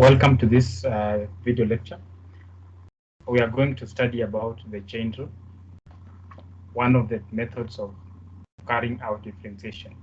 Welcome to this video lecture. We are going to study about the chain rule, one of the methods of carrying out differentiation.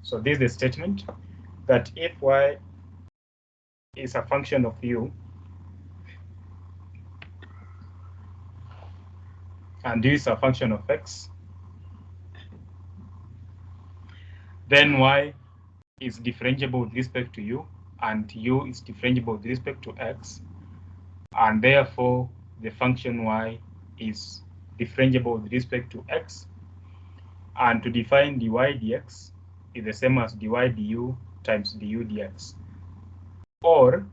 So this is the statement that if y is a function of u and u is a function of x, then y is differentiable with respect to u and u is differentiable with respect to x, and therefore the function y is differentiable with respect to x, and to define dy dx is the same as dy du times du dx. Or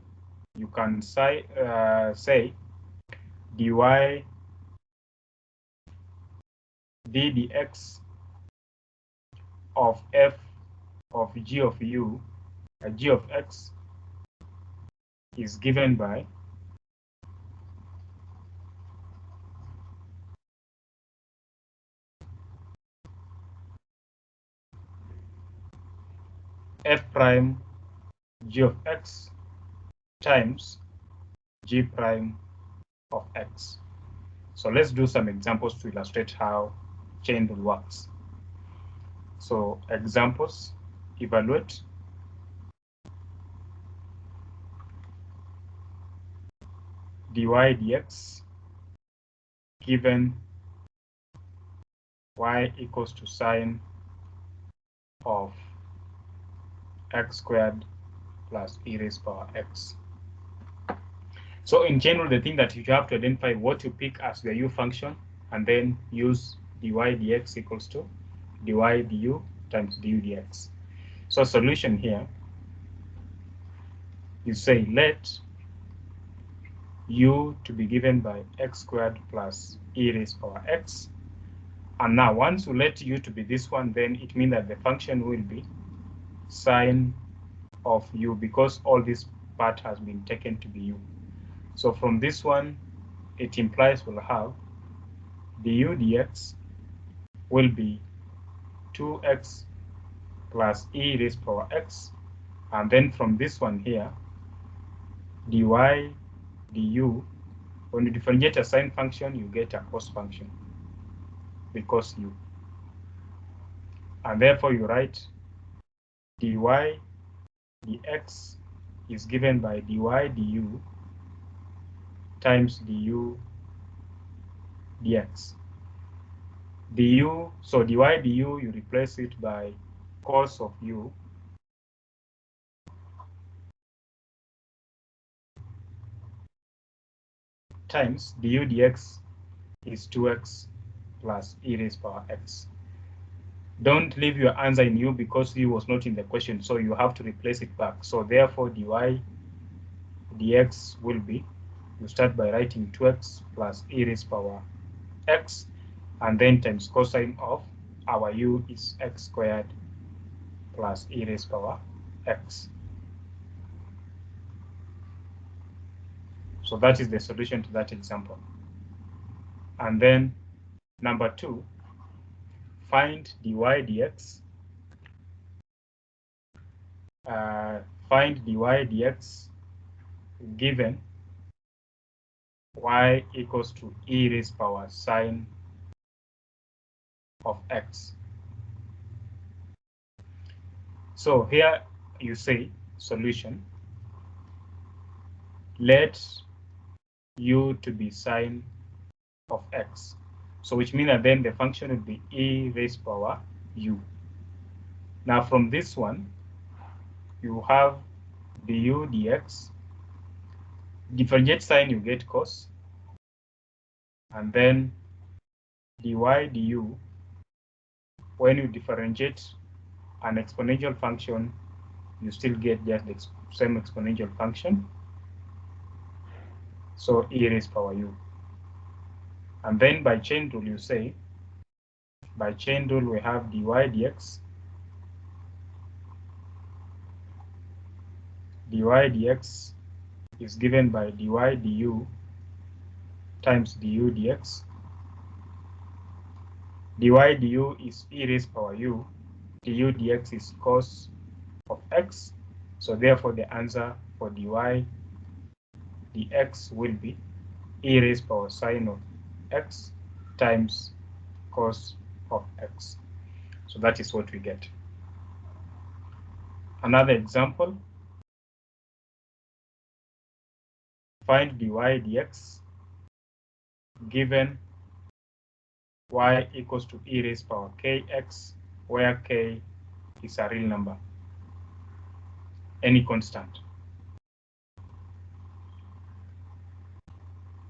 you can say dy d dx of f of g of u, g of x, is given by f prime g of x times g prime of x. So let's do some examples to illustrate how chain rule works. So examples: evaluate dy dx given y equals to sine of x squared plus e raised power x. So in general, the thing that you have to identify what you pick as the u function and then use dy dx equals to dy du times du dx. So solution here, you say let u to be given by x squared plus e raised power x. And now once you let u to be this one, then it means that the function will be sine of u, because all this part has been taken to be u. So from this one, it implies we'll have du dx will be 2x plus e raised power x, and then from this one here, dy du, when you differentiate a sine function, you get a cos function because u, and therefore you write dy dx is given by dy du times du dx. Du, so dy du, you replace it by cos of u times du dx is 2x plus e raised power x. Don't leave your answer in u because u was not in the question, so you have to replace it back. So therefore dy dx will be, you start by writing 2x plus e raised power x, and then times cosine of our u is x squared plus e raised power x. So that is the solution to that example. And then number 2, find dy dx. Find dy dx given y equals to e raised power sine of x. So here you say solution, let u to be sine of x. So which means that then the function will be e raised power u. Now from this one, you have du dx, differentiate sine, you get cos, and then dy du, when you differentiate an exponential function, you still get just the same exponential function, so e raised power u. And then by chain rule, you say, by chain rule, we have dy dx, dy dx is given by dy du times du dx. Dy du is e raised power u, du dx is cos of x, so therefore the answer for dy the x will be e raised power sine of x times cos of x. So that is what we get. Another example, find dy dx given y equals to e raised power kx, where k is a real number, any constant.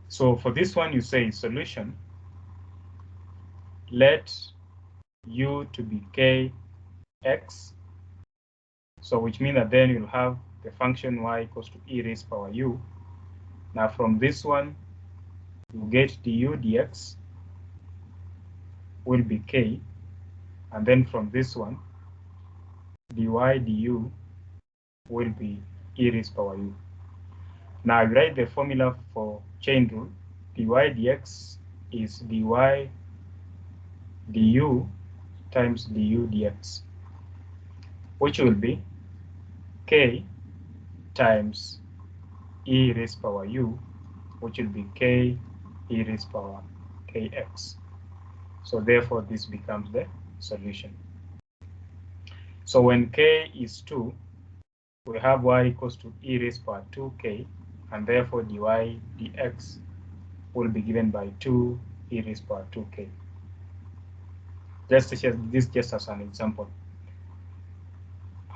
So for this one, you say solution, let u to be kx, so which means that then you'll have the function y equals to e raised power u. Now from this one, you get du dx will be k, and then from this one, dy du will be e raised power u. Now I write the formula for chain rule. Dy dx is dy du times du dx, which will be k times e raised power u, which will be k e raised power kx. So therefore this becomes the solution. So when k is 2, we have y equals to e raised power 2k, and therefore dy dx will be given by 2 e raised power 2k. This just as an example.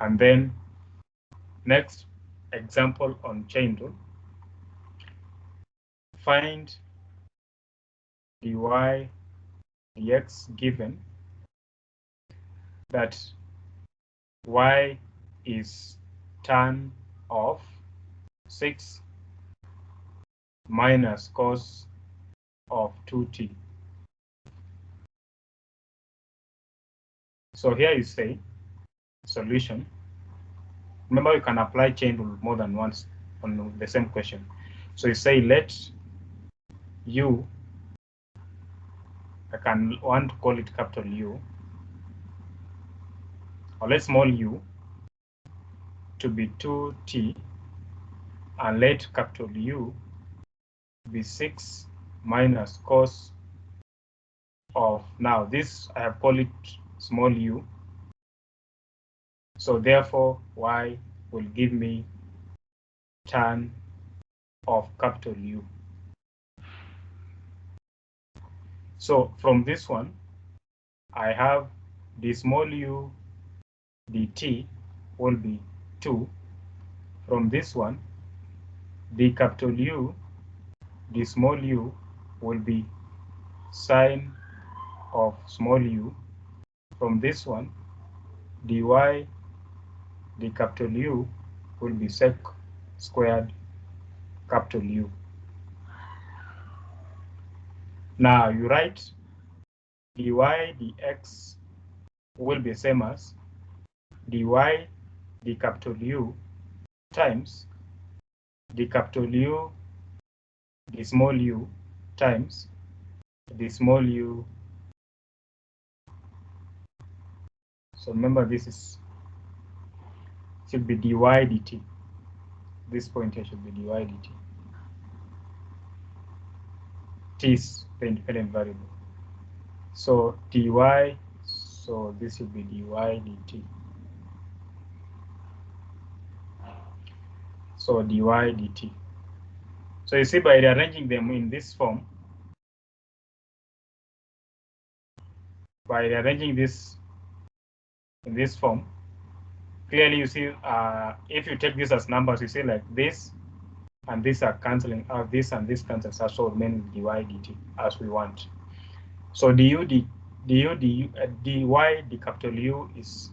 And then next example on chain rule, find dy dx given that y is tan of 6 minus cos of 2t. So here you say solution. Remember, you can apply chain rule more than once on the same question. So you say let u, I want to call it capital U, or let small u to be 2t, and let capital U be 6 minus cos of, now this I have called it small u, so therefore y will give me tan of capital U. So from this one, I have the small u dt will be 2. From this one, the capital U, the small u will be sine of small u. From this one, dy, the capital U will be sec squared capital U. Now you write dy dx will be same as dy the capital U times the capital U the small u times the small u. So remember, this should be dy dt. This point here should be dy dt. T is the independent variable. So dy, so this should be dy dt. So dy dt. So you see, by rearranging them in this form, by rearranging this in this form, clearly you see, if you take this as numbers, you see like this and this are cancelling out, this and this cancels out, so remain with dy dt as we want. So dy the capital U is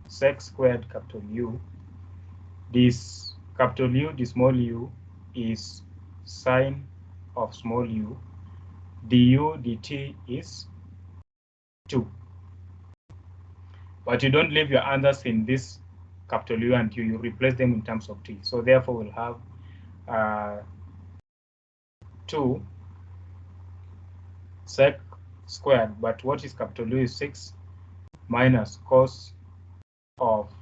sec squared capital U. This capital U, the small u, is sine of small u. Du dt is 2. But you don't leave your answers in this capital U and you replace them in terms of t. So therefore we'll have 2 sec squared, but what is capital U is 6 minus cos of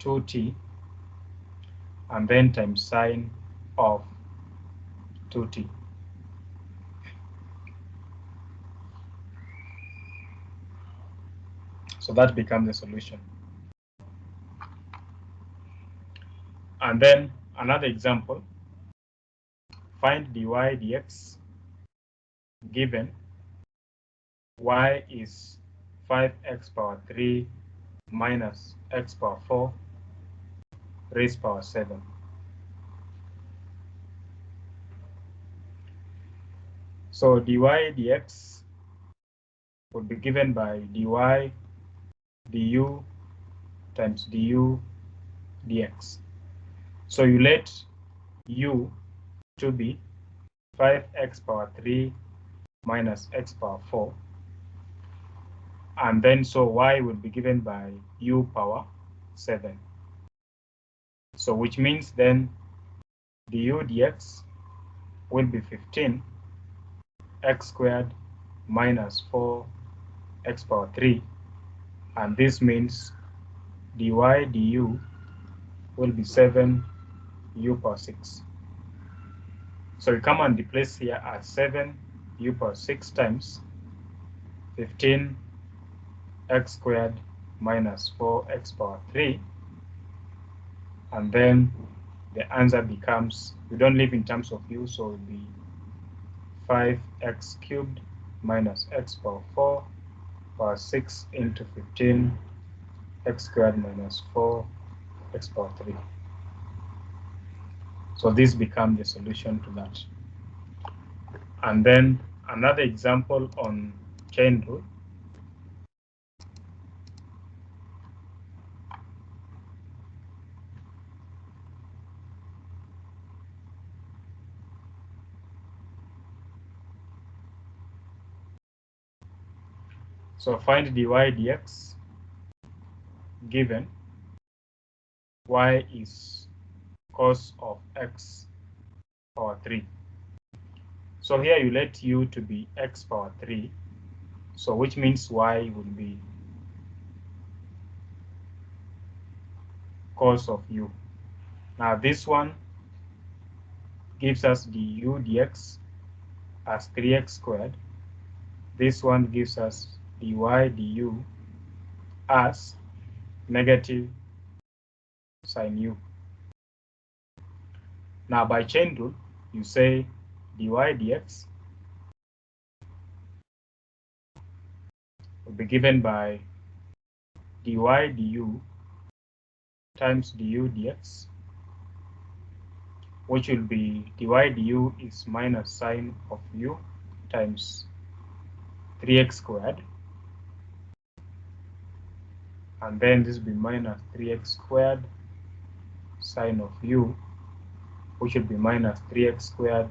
2t, and then times sine of 2t. So that becomes the solution. And then another example, find dy dx given y is 5x power 3 minus x power 4 raised power 7. So dy dx would be given by dy du times du dx. So you let u to be 5x power 3 minus x power 4, and then so y will be given by u power 7. So which means then du dx will be 15 x squared minus 4 x power 3, and this means dy du will be 7 u power 6. So you come and replace here as 7 u power 6 times 15 x squared minus 4 x power 3, and then the answer becomes, we don't live in terms of u, so it will be 5x cubed minus x power 4 power 6 into 15 x squared minus 4 x power 3. So this becomes the solution to that. And then another example on chain rule. So find dy dx given y is cos of x power 3. So here you let u to be x power 3, so which means y will be cos of u. Now this one gives us du dx as 3x squared. This one gives us dy du as negative sine u. Now by chain rule, you say dy dx will be given by dy du times du dx, which will be dy du is minus sine of u times 3x squared, and then this will be minus 3x squared sine of u, which will be minus 3x squared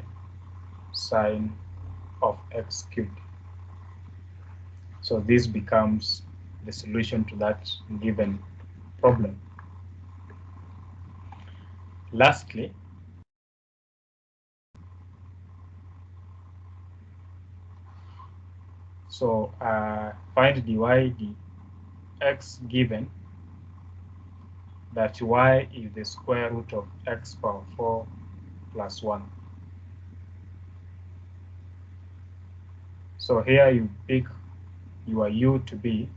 sine of x cubed. So this becomes the solution to that given problem. Lastly, so find dy dx given that y is the square root of x power 4 plus 1. So here you pick your u to be,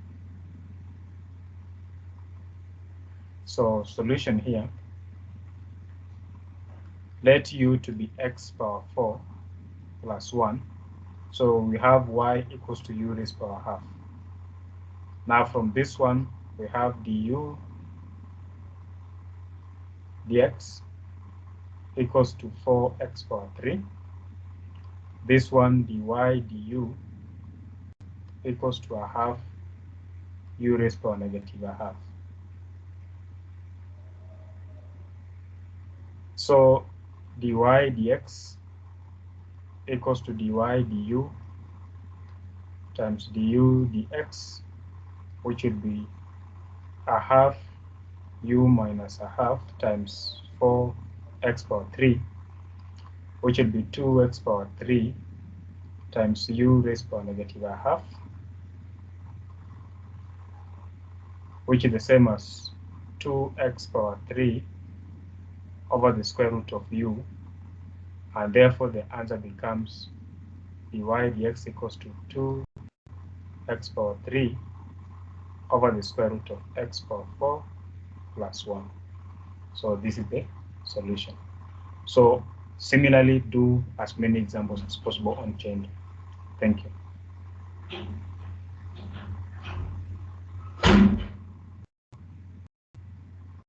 so solution here, let u to be x power 4 plus 1. So we have y equals to u raised power half. Now from this one, we have du dx equals to 4x power 3. This one, dy du equals to a half u raised power negative a half. So dy dx equals to dy du times du dx, which would be a half u minus a half times 4x power 3, which would be 2x power 3 times u raised power negative a half, which is the same as 2x power 3 over the square root of u, and therefore the answer becomes dy dx equals to 2x power 3 over the square root of x power 4 plus 1. So this is the solution. So similarly, do as many examples as possible on chain. Thank you.